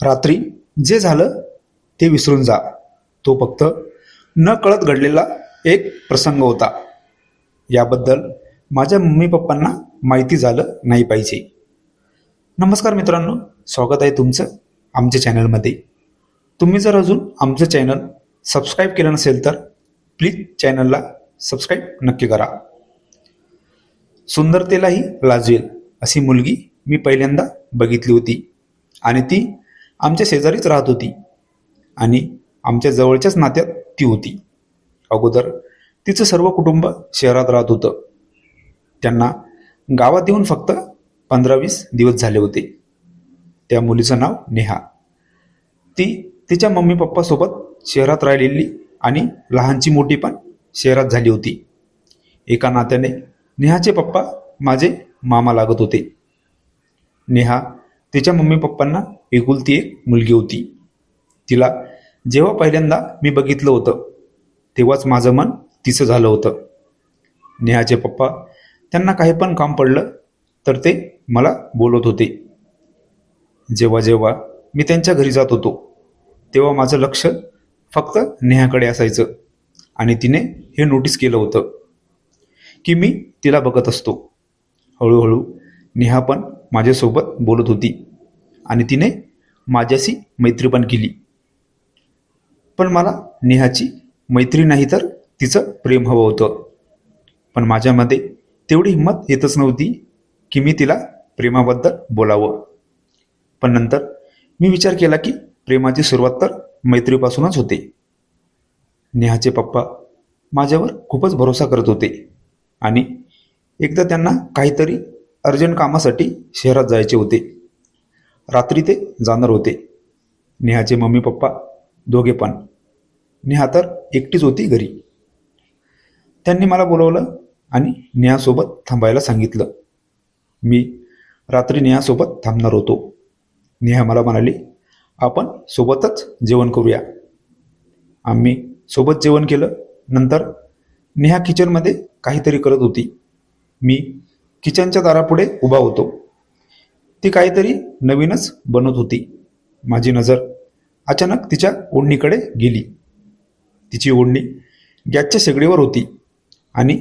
रात्री जे झालं ते विसरून जा. तो फक्त न कळत घडलेला एक प्रसंग होता. याबद्दल माझ्या मम्मी पप्पांना माहिती झालं नाही पाहिजे. नमस्कार मित्रांनो, स्वागत आहे तुमचं आमच्या चॅनलमध्ये. तुम्ही जर अजून आमचं चॅनल सबस्क्राईब केलं नसेल तर प्लीज चॅनलला सबस्क्राईब नक्की करा. सुंदरतेलाही लाजवेल अशी मुलगी मी पहिल्यांदा बघितली होती आणि ती आमच्या शेजारीच राहत होती आणि आमच्या जवळच्याच नात्यात ती होती. अगोदर तिचं सर्व कुटुंब शहरात राहत होतं. त्यांना गावात येऊन फक्त 15-20 दिवस झाले होते. त्या मुलीचं नाव नेहा. ती तिच्या मम्मी पप्पासोबत शहरात राहिलेली आणि लहानची मोठी पण शहरात झाली होती. एका नात्याने नेहाचे पप्पा माझे मामा लागत होते. नेहा तिच्या मम्मी पप्पांना एकुलती एक मुलगी होती. तिला जेव्हा पहिल्यांदा मी बघितलं होतं तेव्हाच माझं मन तिचं झालं होतं. नेहाचे पप्पा त्यांना काही पण काम पडलं तर ते मला बोलत होते. जेव्हा जेव्हा मी त्यांच्या घरी जात होतो तेव्हा माझं लक्ष फक्त नेहाकडे असायचं आणि तिने हे नोटीस केलं होतं की मी तिला बघत असतो. हळूहळू नेहा पण माझ्यासोबत बोलत होती आणि तिने माझ्याशी मैत्री पण केली. पण मला नेहाची मैत्री नाही तर तिचं प्रेम हवं होतं. पण माझ्यामध्ये तेवढी हिंमत येतच नव्हती की मी तिला प्रेमाबद्दल बोलावं. पण नंतर मी विचार केला की प्रेमाची सुरुवात तर मैत्रीपासूनच होते. नेहाचे पप्पा माझ्यावर खूपच भरोसा करत होते आणि एकदा त्यांना काहीतरी अर्जंट कामासाठी शहरात जायचे होते. रात्री ते जाणार होते. नेहाचे मम्मी पप्पा दोघे पण. नेहा तर एकटीच होती घरी. त्यांनी मला बोलवलं आणि नेहासोबत थांबायला सांगितलं. मी रात्री नेहासोबत थांबणार होतो. नेहा मला म्हणाली, आपण सोबतच जेवण करूया. आम्ही सोबत जेवण केलं. नंतर नेहा किचनमध्ये काहीतरी करत होती. मी किचनच्या दारापुढे उभा होतो. ती काहीतरी नवीनच बनवत होती. माझी नजर अचानक तिच्या ओढणीकडे गेली. तिची ओढणी गॅसच्या शेगडीवर होती आणि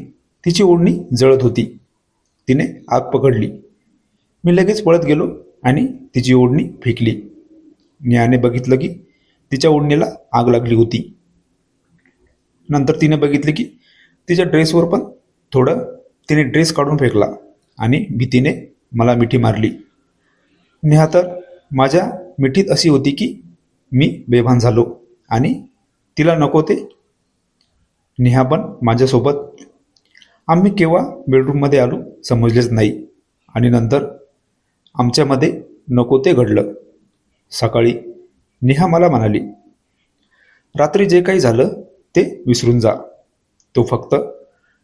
तिची ओढणी जळत होती. तिने आग पकडली. मी लगेच पळत गेलो आणि तिची ओढणी फेकली. नेहाने बघितलं की तिच्या ओढणीला आग लागली होती. नंतर तिने बघितले की तिच्या ड्रेसवर पण थोडं तिने ड्रेस काढून फेकला आणि भीतीने मला मिठी मारली. नेहा तर माझ्या मिठीत अशी होती की मी बेभान झालो आणि तिला नको ते. नेहा पण माझ्यासोबत. आम्ही केव्हा बेडरूममध्ये आलो समजलेच नाही आणि नंतर आमच्यामध्ये नको ते घडलं. सकाळी नेहा मला म्हणाली, रात्री जे काही झालं ते विसरून जा. तो फक्त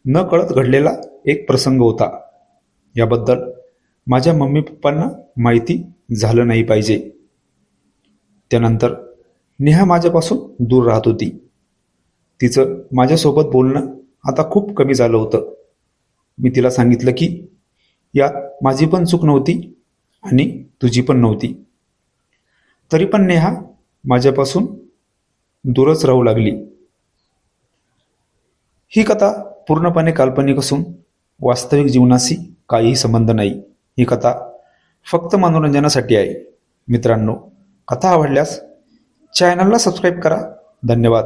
न कळत घडलेला एक प्रसंग होता. याबद्दल माझ्या मम्मी पप्पांना माहिती झालं नाही पाहिजे. त्यानंतर नेहा माझ्यापासून दूर राहत होती. तिचं माझ्यासोबत बोलणं आता खूप कमी झालं होतं. मी तिला सांगितलं की यात माझी पण चूक नव्हती आणि तुझी पण नव्हती. तरी पण नेहा माझ्यापासून दूरच राहू लागली. ही कथा पूर्णपणे काल्पनिक असून वास्तविक जीवनाशी काहीही संबंध नाही. ही कथा फक्त मनोरंजनासाठी आहे. मित्रांनो, कथा आवडल्यास चॅनलला सबस्क्राईब करा. धन्यवाद.